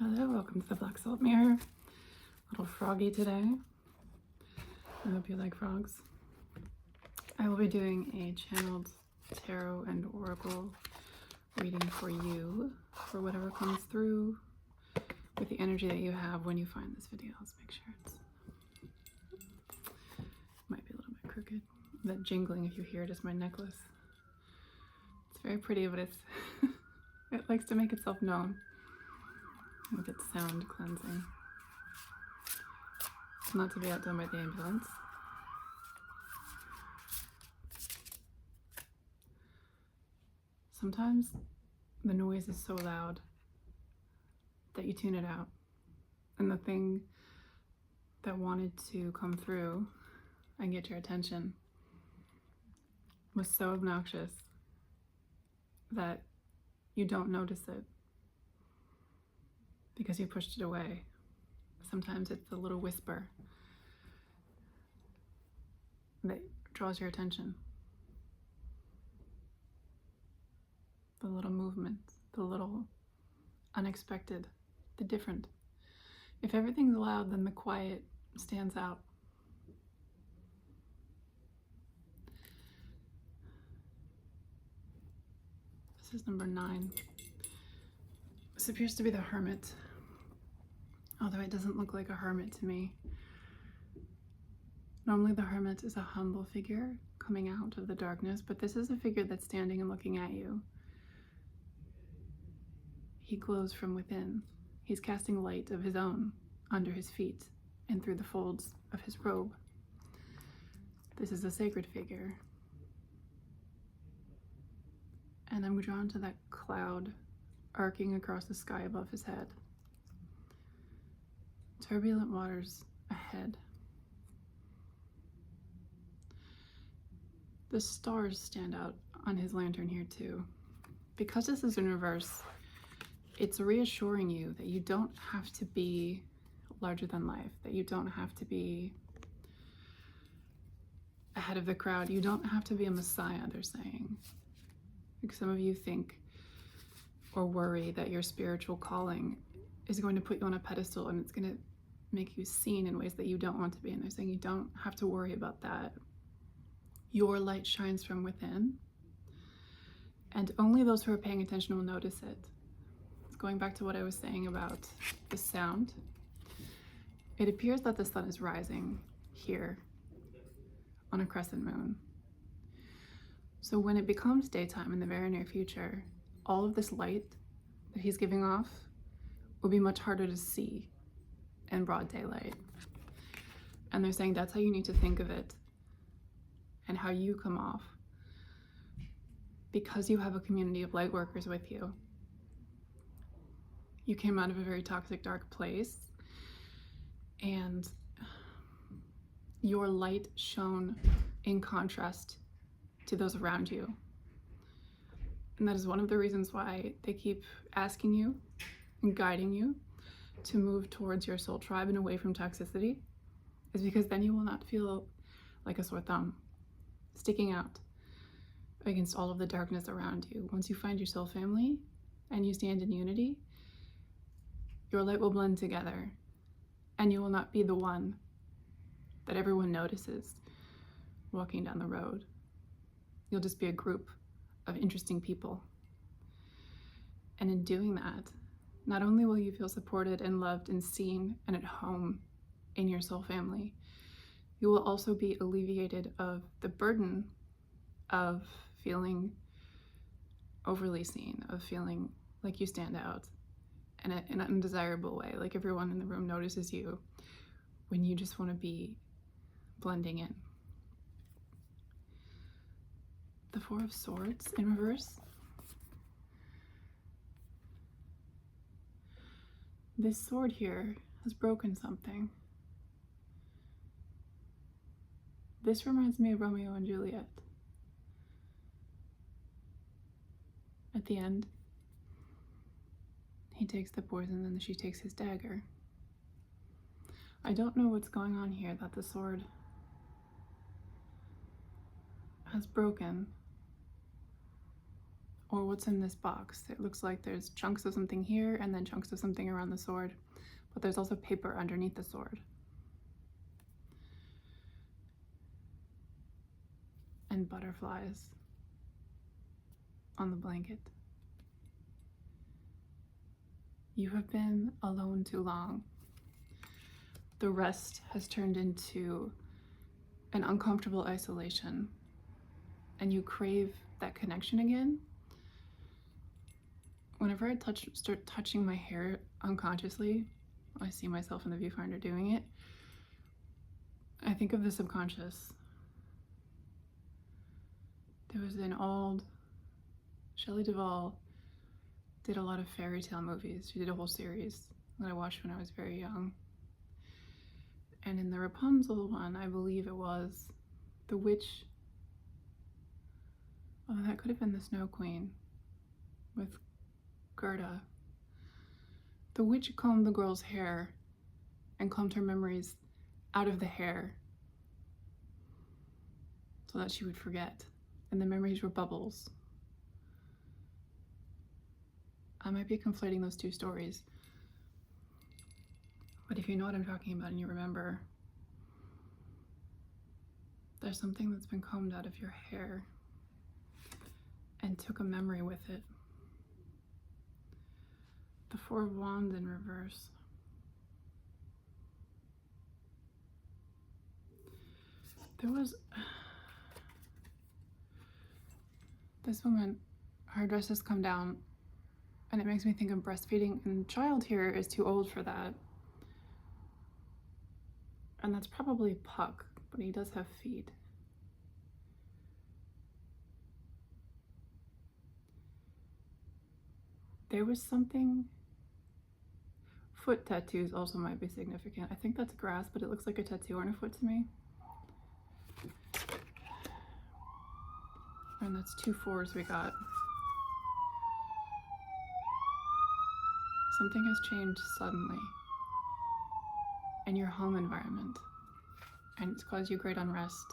Hello, welcome to the Black Salt Mirror. A little froggy today. I hope you like frogs. I will be doing a channeled tarot and oracle reading for you for whatever comes through with the energy that you have when you find this video. Let's make sure it's might be a little bit crooked. That jingling, if you hear it, is my necklace. It's very pretty, but it's it likes to make itself known with its sound cleansing. Not to be outdone by the ambulance. Sometimes the noise is so loud that you tune it out, and the thing that wanted to come through and get your attention was so obnoxious that you don't notice it because you pushed it away. Sometimes it's the little whisper that draws your attention. The little movement, the little unexpected, the different. If everything's loud, then the quiet stands out. This is number 9. This appears to be the Hermit, although it doesn't look like a hermit to me. Normally the Hermit is a humble figure coming out of the darkness, but this is a figure that's standing and looking at you. He glows from within. He's casting light of his own under his feet and through the folds of his robe. This is a sacred figure. And I'm drawn to that cloud arcing across the sky above his head. Turbulent waters ahead. The stars stand out on his lantern here too. Because this is in reverse, it's reassuring you that you don't have to be larger than life, that you don't have to be ahead of the crowd. You don't have to be a messiah, they're saying. Like some of you think or worry that your spiritual calling is going to put you on a pedestal and it's going to make you seen in ways that you don't want to be. And they're saying you don't have to worry about that. Your light shines from within, and only those who are paying attention will notice it. Going back to what I was saying about the sound, it appears that the sun is rising here on a crescent moon. So when it becomes daytime in the very near future, all of this light that he's giving off will be much harder to see in broad daylight. And they're saying that's how you need to think of it and how you come off, because you have a community of light workers with you. You came out of a very toxic, dark place, and your light shone in contrast to those around you. And that is one of the reasons why they keep asking you and guiding you to move towards your soul tribe and away from toxicity, is because then you will not feel like a sore thumb sticking out against all of the darkness around you. Once you find your soul family and you stand in unity, your light will blend together, and you will not be the one that everyone notices walking down the road. You'll just be a group of interesting people. And in doing that, not only will you feel supported and loved and seen and at home in your soul family, you will also be alleviated of the burden of feeling overly seen, of feeling like you stand out in an undesirable way, like everyone in the room notices you when you just want to be blending in. The Four of Swords in reverse. This sword here has broken something. This reminds me of Romeo and Juliet. At the end, he takes the poison and she takes his dagger. I don't know what's going on here that the sword has broken, Or what's in this box? It looks like there's chunks of something here and then chunks of something around the sword, but there's also paper underneath the sword. And butterflies on the blanket. You have been alone too long. The rest has turned into an uncomfortable isolation, and you crave that connection again. Whenever I start touching my hair unconsciously, I see myself in the viewfinder doing it, I think of the subconscious. There was an old Shelley Duvall did a lot of fairy tale movies. She did a whole series that I watched when I was very young. And in the Rapunzel one, I believe it was the witch. Oh, that could have been the Snow Queen with Gerda. The witch combed the girl's hair and combed her memories out of the hair so that she would forget. And the memories were bubbles. I might be conflating those two stories. But if you know what I'm talking about and you remember, there's something that's been combed out of your hair and took a memory with it. The Four of Wands in reverse. There was this woman, her dress has come down, and it makes me think of breastfeeding, and child here is too old for that. And that's probably Puck, but he does have feet. There was something. Foot tattoos also might be significant. I think that's grass, but it looks like a tattoo on a foot to me. And that's 2 4s we got. Something has changed suddenly in your home environment, and it's caused you great unrest.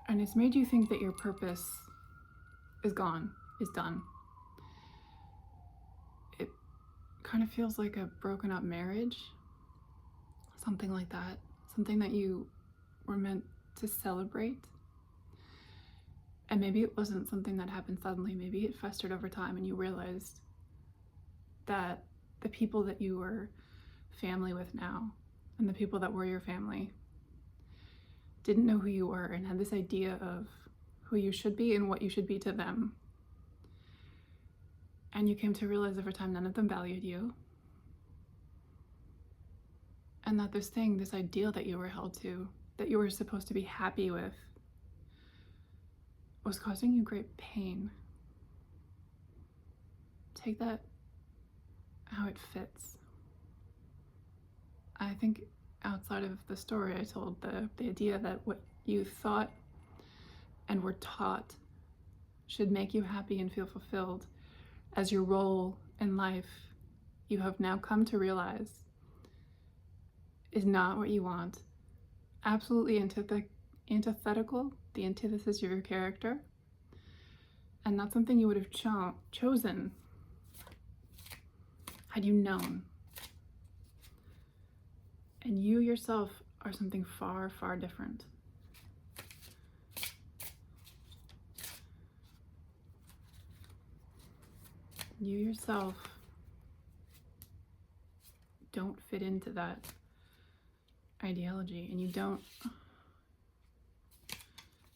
And it's made you think that your purpose is gone, is done. It kind of feels like a broken up marriage, something like that, something that you were meant to celebrate. And maybe it wasn't something that happened suddenly, maybe it festered over time and you realized that the people that you were family with now and the people that were your family didn't know who you were and had this idea of who you should be and what you should be to them. And you came to realize over time none of them valued you. And that this ideal that you were held to, that you were supposed to be happy with, was causing you great pain. Take that how it fits. I think outside of the story I told, the idea that what you thought and were taught should make you happy and feel fulfilled as your role in life, you have now come to realize is not what you want. Absolutely antithetical, the antithesis of your character, and not something you would have chosen had you known. And you yourself are something far, far different. You yourself don't fit into that ideology, and you don't,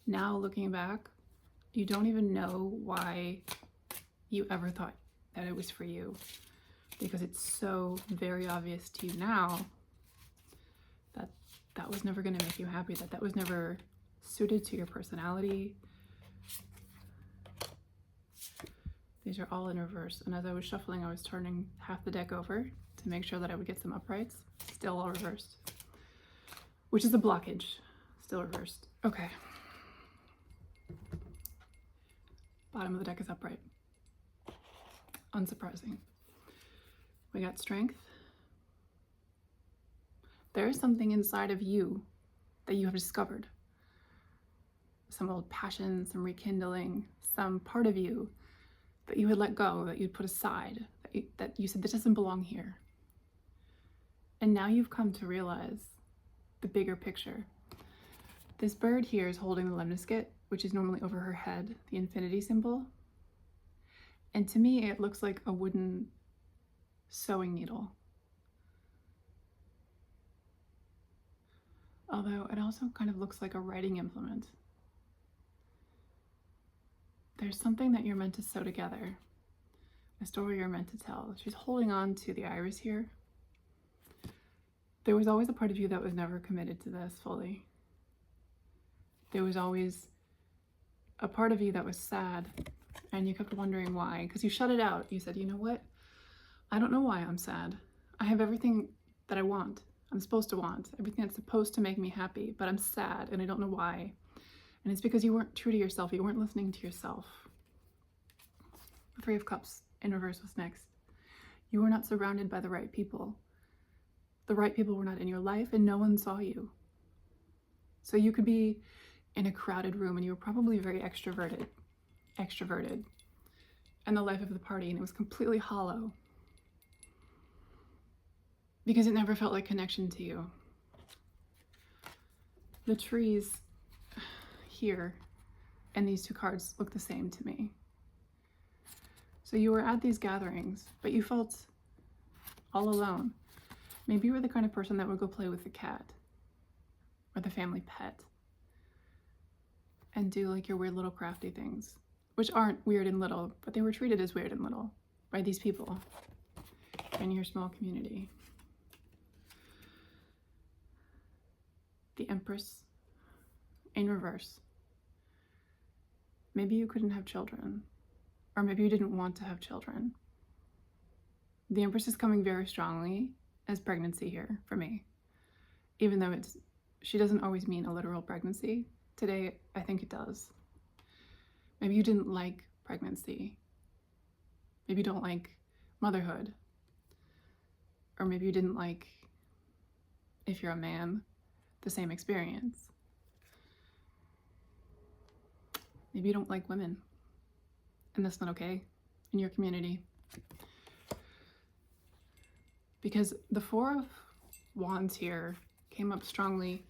now looking back, you don't even know why you ever thought that it was for you, because it's so very obvious to you now that that was never going to make you happy, that was never suited to your personality. These are all in reverse, and as I was shuffling, I was turning half the deck over to make sure that I would get some uprights. Still all reversed, which is a blockage. Still reversed. Okay. Bottom of the deck is upright. Unsurprising. We got strength. There is something inside of you that you have discovered. Some old passion, some rekindling, some part of you that you had let go, that you'd put aside, that you said, this doesn't belong here. And now you've come to realize the bigger picture. This bird here is holding the lemniscate, which is normally over her head, the infinity symbol. And to me, it looks like a wooden sewing needle. Although it also kind of looks like a writing implement. There's something that you're meant to sew together, a story you're meant to tell. She's holding on to the iris here. There was always a part of you that was never committed to this fully. There was always a part of you that was sad, and you kept wondering why, because you shut it out. You said, you know what? I don't know why I'm sad. I have everything that I want. I'm supposed to want, everything that's supposed to make me happy, but I'm sad and I don't know why. And it's because you weren't true to yourself. You weren't listening to yourself. The Three of Cups in reverse was next. You were not surrounded by the right people. The right people were not in your life, and no one saw you. So you could be in a crowded room and you were probably very extroverted, and the life of the party, and it was completely hollow because it never felt like connection to you. The trees here and these two cards look the same to me. So you were at these gatherings, but you felt all alone. Maybe you were the kind of person that would go play with the cat or the family pet and do like your weird little crafty things, which aren't weird and little, but they were treated as weird and little by these people in your small community. The Empress in reverse. Maybe you couldn't have children, or maybe you didn't want to have children. The Empress is coming very strongly as pregnancy here for me, even though she doesn't always mean a literal pregnancy. Today, I think it does. Maybe you didn't like pregnancy. Maybe you don't like motherhood. Or maybe you didn't like, if you're a man, the same experience. Maybe you don't like women, and that's not okay in your community. Because the Four of Wands here came up strongly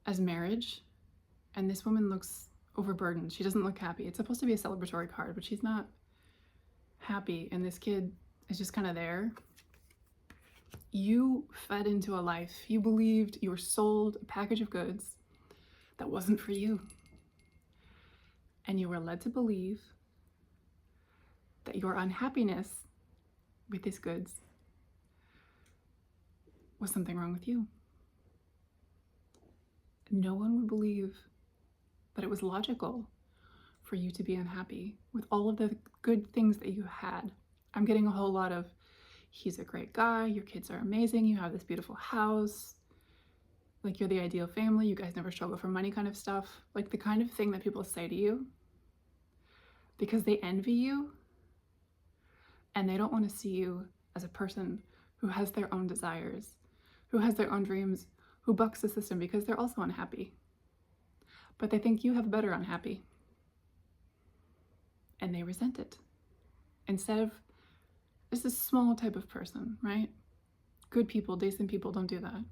as marriage, and this woman looks overburdened. She doesn't look happy. It's supposed to be a celebratory card, but she's not happy, and this kid is just kind of there. You fed into a life. You believed you were sold a package of goods that wasn't for you. And you were led to believe that your unhappiness with these goods was something wrong with you. No one would believe that it was logical for you to be unhappy with all of the good things that you had. I'm getting a whole lot of, he's a great guy, your kids are amazing, you have this beautiful house, like you're the ideal family, you guys never struggle for money kind of stuff. Like the kind of thing that people say to you because they envy you and they don't want to see you as a person who has their own desires, who has their own dreams, who bucks the system because they're also unhappy. But they think you have better unhappy. And they resent it. Instead of, this is a small type of person, right? Good people, decent people don't do that.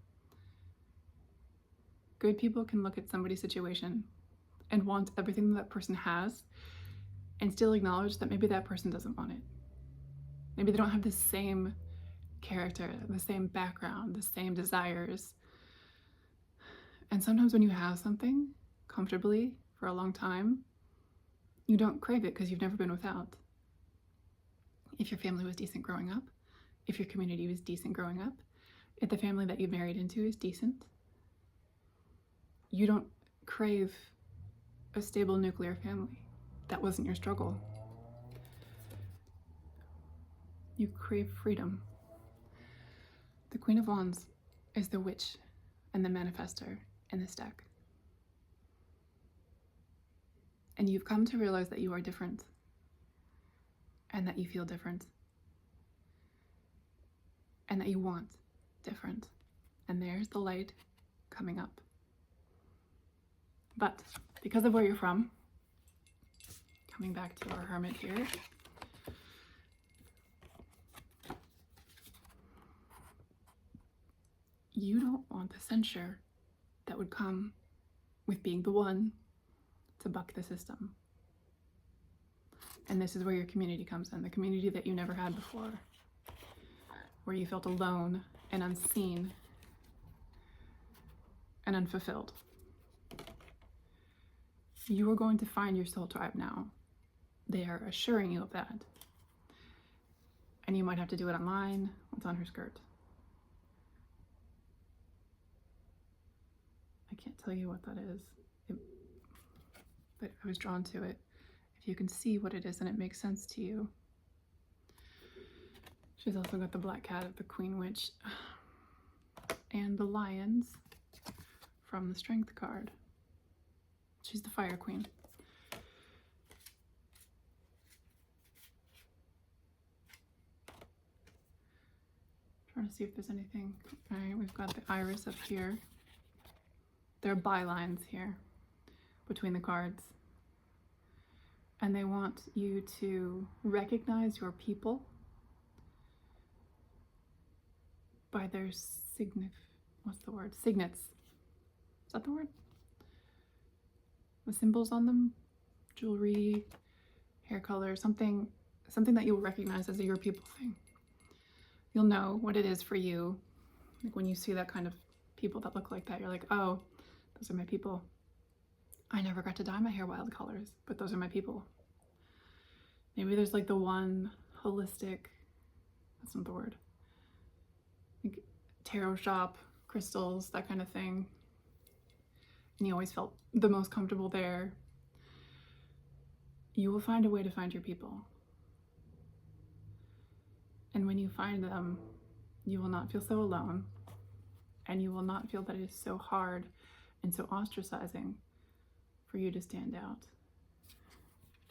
Good people can look at somebody's situation and want everything that person has and still acknowledge that maybe that person doesn't want it. Maybe they don't have the same character, the same background, the same desires. And sometimes when you have something comfortably for a long time, you don't crave it because you've never been without. If your family was decent growing up, if your community was decent growing up, if the family that you married into is decent, you don't crave a stable nuclear family. That wasn't your struggle. You crave freedom. The Queen of Wands is the witch and the manifestor in this deck. And you've come to realize that you are different and that you feel different and that you want different. And there's the light coming up. But because of where you're from, Coming back to our hermit here. You don't want the censure that would come with being the one to buck the system. And this is where your community comes in, the community that you never had before, where you felt alone and unseen and unfulfilled. You are going to find your soul tribe now. They are assuring you of that. And you might have to do it online. What's on her skirt? I can't tell you what that is, but I was drawn to it. If you can see what it is and it makes sense to you. She's also got the black cat of the Queen Witch and the lions from the Strength card. She's the Fire Queen. Trying to see if there's anything. All right, we've got the Iris up here. There are bylines here between the cards. And they want you to recognize your people by their signets. Is that the word? The symbols on them? Jewelry, hair color, something that you'll recognize as a your people thing. You'll know what it is for you. Like when you see that kind of people that look like that, you're like, oh, those are my people. I never got to dye my hair wild colors, but those are my people. Maybe there's like the one holistic, that's not the word, like tarot shop, crystals, that kind of thing. And you always felt the most comfortable there. You will find a way to find your people. And when you find them, you will not feel so alone, and you will not feel that it is so hard and so ostracizing for you to stand out.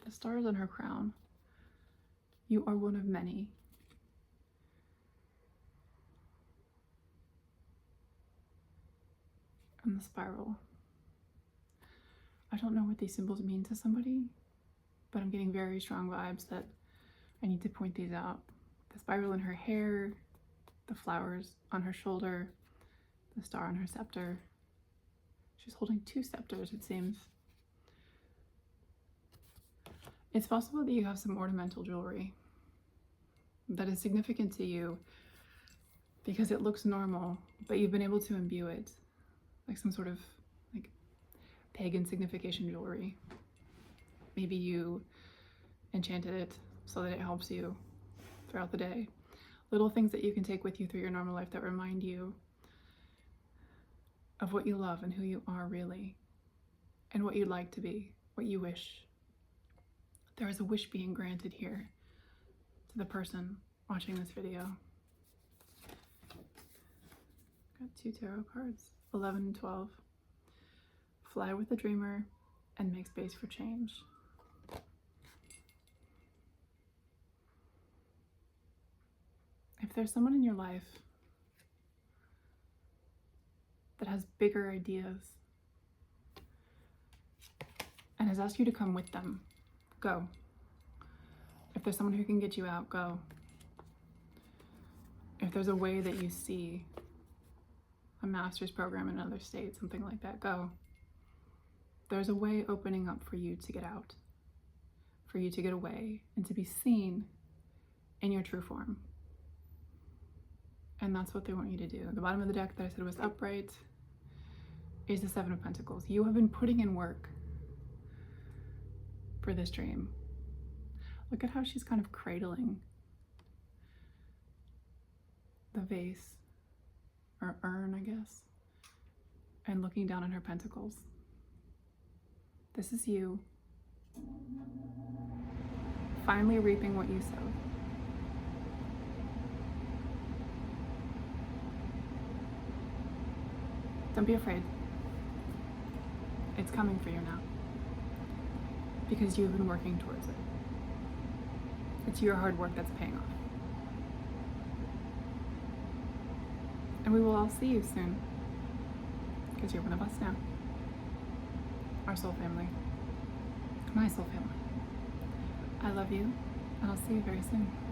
The stars on her crown. You are one of many. And the spiral. I don't know what these symbols mean to somebody, but I'm getting very strong vibes that I need to point these out. The spiral in her hair, the flowers on her shoulder, the star on her scepter. She's holding two scepters, it seems. It's possible that you have some ornamental jewelry that is significant to you because it looks normal, but you've been able to imbue it, like some sort of like pagan signification jewelry. Maybe you enchanted it so that it helps you throughout the day. Little things that you can take with you through your normal life that remind you of what you love and who you are really, and what you'd like to be, what you wish. There is a wish being granted here to the person watching this video. Got two tarot cards, 11 and 12. Fly with the dreamer and make space for change. If there's someone in your life that has bigger ideas and has asked you to come with them, go. If there's someone who can get you out, go. If there's a way that you see a master's program in another state, something like that, go. There's a way opening up for you to get out, for you to get away and to be seen in your true form. And that's what they want you to do. The bottom of the deck that I said was upright is the Seven of Pentacles. You have been putting in work for this dream. Look at how she's kind of cradling the vase, or urn, I guess, and looking down on her pentacles. This is you finally reaping what you sowed. Don't be afraid. It's coming for you now, because you've been working towards it. It's your hard work that's paying off. And we will all see you soon, because you're one of us now. Our soul family. My soul family. I love you, and I'll see you very soon.